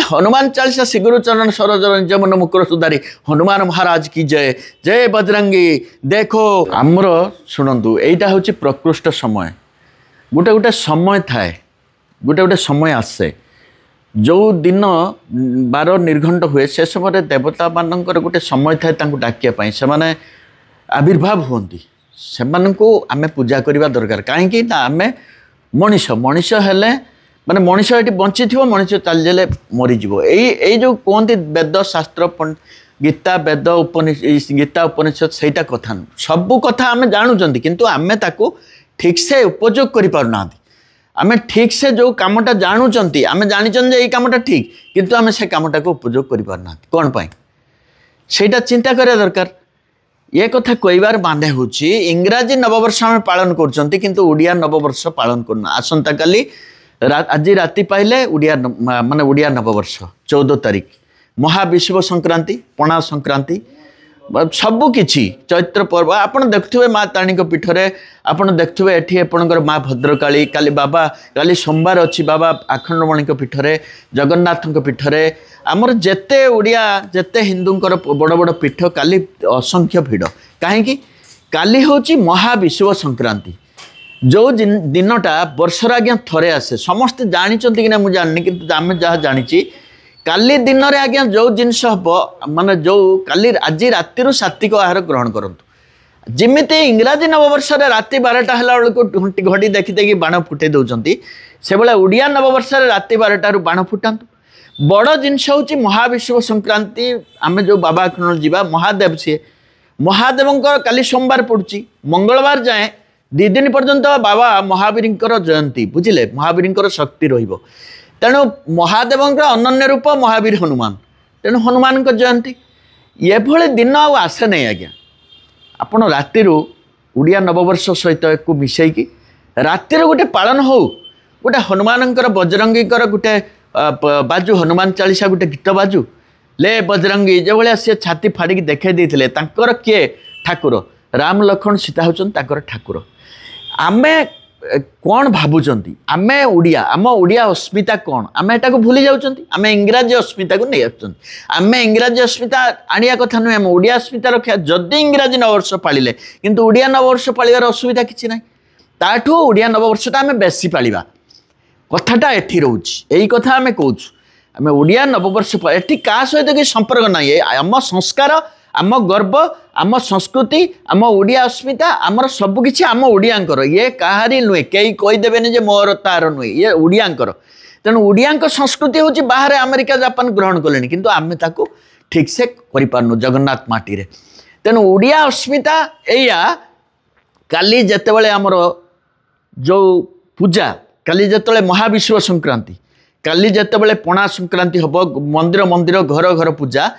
हनुमान चालीसा श्री गुरु चरण सरोज निज मन मुकुर सुधारी हनुमान महाराज की जय जय बजरंगी देखो आमर शुणु यहीटा हूँ प्रकृष्ट समय गोटे गोटे समय थाए गोटे गोटे समय आसे जो दिन बार निर्घंट हुए से समय देवता मानकर गोटे समय थाए डाकिया से माने आविर्भाव होती से आम पूजा करवा दरकार कहीं आम मनीष मनीष हेले माने मनीष ये बंची थी मनीष चल जाए मरीज यही जो कहते वेद शास्त्र गीता वेद गीता उपनिषद सहीटा कथा सबू कथा आम जानूँ किंतु आम ताको ठीक से उपयोग कर पारना आम ठीक से जो कामटा जानूँ आम जानी ये कामटा ठीक किंतु आम से कामटा को उपयोग कर पारना कौन पाई सेटा चिंता करा दरकार ये कथा कहबार माने हूँ इंग्राजी नववर्ष आम पालन कर ओडिया नववर्ष पालन करना आसंता काली आज राति पाइले उड़िया माने उड़िया नववर्ष 14 तारीख महाविश्व संक्रांति पणा संक्रांति सबू किछि चैत्र पर्व आपन देखुवे माँ ताणी पीठ में आपड़ देखुवे एठी आपणकर माँ भद्रकाली काली बाबा काली सोमवार अच्छी बाबा आखंडमणि पीठ में जगन्नाथ पीठ में आमर जेते उड़िया जेते हिंदूंकर बड़ बड़ पीठ काली असंख्य भिड़ कहीं काली हूँ महाविश्व संक्रांति जो दिनटा वर्षर आज्ञा थरे आसे समस्ते जानते कि ना मुझे जाननी कि आम जहाँ जानी काली दिन में आज्ञा जो जिनस हम माने जो काली आज राति सात्विक आहार ग्रहण करंतु जिमिति इंग्राजी नववर्ष राति 12टा है घड़ी देखी देखी बाण फुटे दौरान से भाया ओडिया नववर्ष राति 12टारू बाण फुटातु बड़ जिनस हूँ महाविश्व संक्रांति आम जो बाबा आखंड जीवा महादेव सी महादेव काली सोमवार पड़ुची मंगलवार जाए 2 दिन पर्यंत बाबा महावीर जयंती बुझिले महावीर शक्ति रहिबो तेणु महादेव अनन्य रूप महावीर हनुमान तेणु हनुमान जयंती ये भले दिन आसे नहीं आज्ञा आपण राति उड़िया नववर्ष सहित एक मिसैकी रातिर गोटे पालन हो गोटे हनुमान बजरंगी गोटे बाजू हनुमान चालीसा गोटे गीत बाजू ले बजरंगी जो भाया सी छाती फाड़ी देखा देते किए ठाकुर राम लक्ष्मण सीता होचन ठाकुर आमे कौन भावुंट आम ओडिया आम ओडिया अस्मिता कौन आम एटा को भूली जाऊँ आम इंग्राजी अस्मिता को नहीं आम इंग्राजी अस्मिता आनिया कथा नुहे आम ओडिया अस्मिता रखा जदि इंग्राजी नववर्ष पालिले किंतु ओडिया नववर्ष पालिबार असुविधा किसी ना ताठू ओडिया नववर्षटा आम बेसी पालिबा कथाटा एठी रोच यही कथा आम कहूँ आम ओडिया नववर्ष एठी का सहित कि संपर्क ना आम संस्कार आम गर्व आम संस्कृति आम ओडिया अस्मिता आमर सबकि आम ओडियांकर ये कहारी नुहे कई कहीदेवे जे मोर तार नुहे ये ओडियांकर तेणु ओडिया संस्कृति हूँ बाहर अमेरिका जापान ग्रहण कले किंतु आम ताको ठीक से करूँ जगन्नाथ माटी रे तेणु ओडिया अस्मिता या काली जेतेबेले आमर जो पूजा काली जेतेबेले महाविश्व संक्रांति काली जेतेबेले पणा संक्रांति हम मंदिर मंदिर घर घर पूजा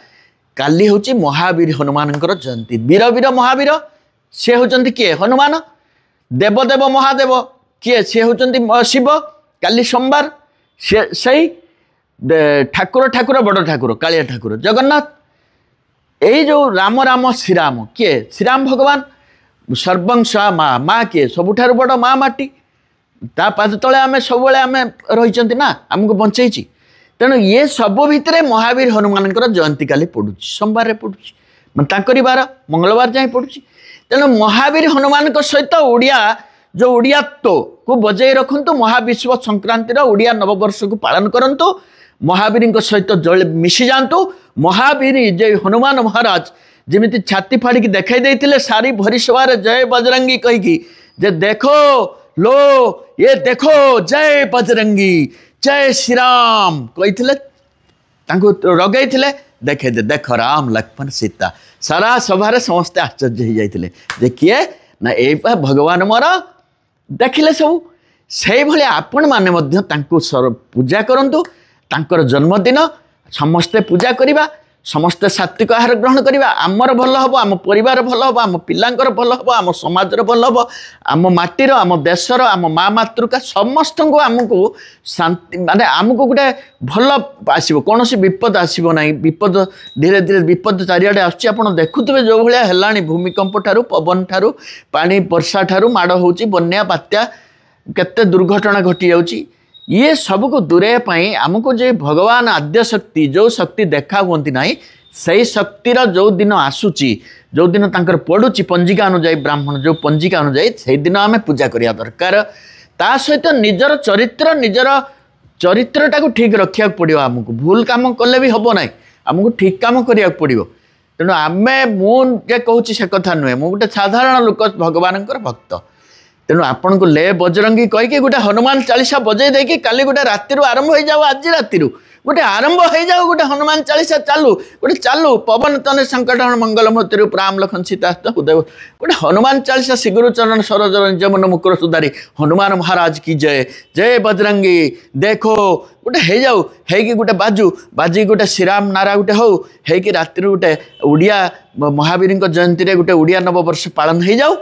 काली हूँ महावीर हनुमान जयंती वीर वीर महावीर सी होती किए हनुमान देवदेव महादेव किए सी होती शिव काली सोमवार से ठाकुर ठाकुर बड़ ठाकुर कालिया ठाकुर जगन्नाथ यही जो राम राम श्रीराम किए श्रीराम भगवान सर्वंश माँ माँ किए सबुठार बड़ माँ माटी ता पाद तले आम सब आम रही ना आमको बंचेची तेणु ये सब भितर महावीर हनुमान जयंती काली पड़ू सोमवार पड़ू बार मंगलवार जाए पड़ू तेणु महावीर हनुमान सहित ओडिया जो ओडियात्व को बजाय रखु महाविश्व संक्रांतिर ओडिया नववर्ष को पालन करंतु महावीर सहित मिसी जातु महावीर जय हनुमान महाराज जमी छाती फाड़ी देखाई देते सारी भरी सभार जय बजरंगी कहीकि जे देखो लो ये देखो जय बजरंगी जय श्रीराम कही रगई देखे दे देख राम लक्ष्मण सीता सारा सभार समस्ते आश्चर्य हो जाते किए ना ये भगवान मोर देखिले सब से भाई आपण मैंने पूजा करूँ तांकर जन्मदिन समस्ते पूजा करवा समस्ते सात्विक आहार ग्रहण करवा आमर भल हम आम परिवार भल हम आम पिलांकर भल हम आम समाजर भल हम आम माटीर आम देशर आम माँ मातृका समस्त को आमको शांति माने आमको गोटे भल आसो कौन विपद आसब ना विपद धीरे धीरे विपद चारिआडे आसुच्ची आपड़ देखुवे जो भाया है भूमिकंप ठारू पवन ठारू पानी वर्षा ठारू माड़ हो बन्या बात्या केते दुर्घटना घटी जाउची ये सब को दूरे पाई आमको जो भगवान आद्य शक्ति जो शक्ति देखा हुंती ना से शक्तिर जो दिन आसूची जो दिन तांकर पड़ुची पंजिका अनुजाई ब्राह्मण जो पंजिका अनुजाई से दिन आम पूजा करिया दरकार ता सहित निजर चरित्रटा को ठीक रखा पड़ो आमको भूल काम कले भी हम ना आमको ठीक काम करिया पड़ो तेणु आमे मुझे कहूँ से कथा नुहे मु गोटे साधारण लोक भगवान भक्त तेणु आपन को ले बजरंगी कहीकि गोटे हनुमान चालीसा बजई देकी काली गोटे राति आरंभ हो जाओ आज राति गोटे आरंभ हो जाओ गोटे हनुमान चालीसा चालू गोटे चालू पवन तने संकट मंगल मूर्ति राम लखन सीता उदय गोटे हनुमान चालीसा श्रीगुरु चरण सरोज निज मन मुकुर सुधारी हनुमान महाराज की जय जय बजरंगी देखो गोटे हो जाऊ है गोटे बाजू बाजी गोटे श्रीराम नारा गोटे हो कि राति गोटे ओडिया महावीर जयंती गोटे ओडिया नववर्ष पालन हो जाऊ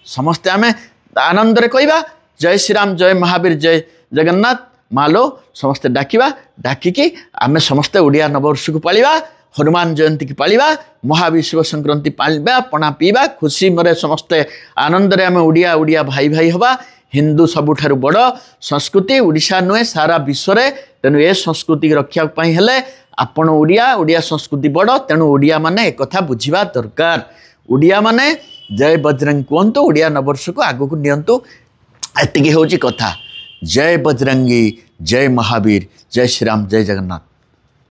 समस्ते आम आनंद रे कहवा जय श्रीराम जय महावीर जय जगन्नाथ मालो समस्ते डाकिबा डाकिकी आमे समस्ते ओडिया नववर्ष को पालिबा हनुमान जयंती की पालिबा महावीर शिव संक्रांति पालिबा पणा पीबा खुशी मरे समस्ते आनंद रे आमे ओडिया ओडिया भाई भाई हवा हिंदू सबुठारु बड़ संस्कृति ओडिशा नुहे सारा विश्व रे तेणु ए संस्कृति रक्षा पाई हेले आपण ओडिया ओडिया संस्कृति बड़ तेणु ओडिया माने एक कथा बुझिबा दरकार ओडिया माने जय बजरंग कहतु ओडिया नववर्ष को आगु को नियंतु एतिकी होची कथा जय बजरंगी जय महावीर जय श्रीराम जय जगन्नाथ।